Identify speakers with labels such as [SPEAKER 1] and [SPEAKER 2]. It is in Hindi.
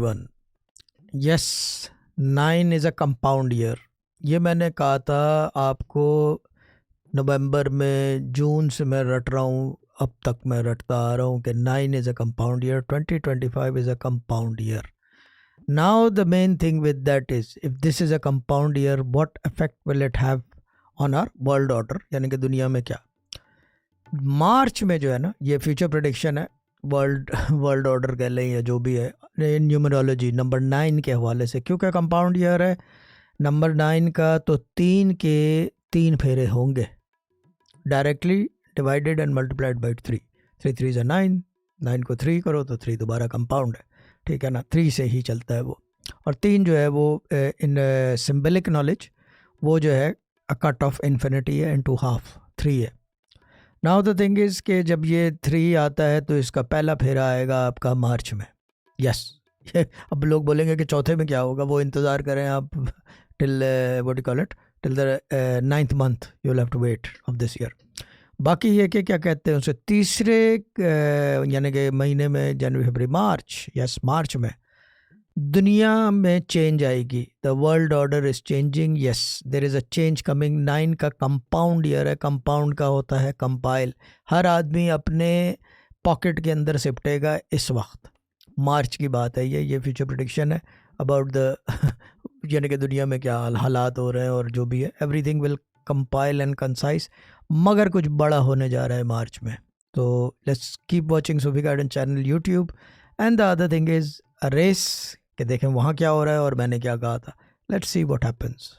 [SPEAKER 1] One yes 9 is a compound year. ये मैंने कहा था आपको नवंबर में, जून से मैं रट रहा हूँ, अब तक मैं रटता आ रहा हूँ कि 9 is a compound year, 2025 is a compound year. Now the main thing with that is, if this is a compound year, what effect will it have on our world order, यानी कि दुनिया में क्या। मार्च में जो है ना, ये फ्यूचर प्रेडिक्शन है, वर्ल्ड ऑर्डर कह लें या जो भी है, न्यूमरोलॉजी नंबर 9 के हवाले से, क्योंकि कंपाउंड ईयर है नंबर 9 का, तो 3 के 3 फेरे होंगे, directly divided and multiplied by 3। 3 3 is 9, 9 को 3 करो तो 3 दोबारा कंपाउंड है, ठीक है ना, 3 से ही चलता है वो। और 3 जो है वो इन सिम्बलिक नॉलेज वो जो है अ कट ऑफ इन्फिनिटी है, इनटू हाफ 3 है। नाउ द थिंग इज़ कि जब ये 3 आता है तो इसका पहला फेरा आएगा आपका मार्च में। यस अब लोग बोलेंगे कि चौथे में क्या होगा, वो इंतज़ार करें आप till what you call it, till the 9th month you will have to wait of this year. बाकी ये कि क्या कहते हैं उसे, तीसरे यानी कि महीने में, जनवरी फरवरी मार्च, यस मार्च में दुनिया में चेंज आएगी। The world order is changing, yes there is a change coming. 9 का कंपाउंड ईयर है, कंपाउंड का होता है कंपाइल, हर आदमी अपने पॉकेट के अंदर सिपटेगा इस वक्त। मार्च की बात है ये फ्यूचर प्रेडिक्शन है अबाउट द यानी कि दुनिया में क्या हालात हो रहे हैं और जो भी है, everything will compile and concise, मगर कुछ बड़ा होने जा रहा है मार्च में। तो let's keep watching Sufi garden channel YouTube. And the other thing is a race, कि देखें वहाँ क्या हो रहा है और मैंने क्या कहा था। Let's see what happens.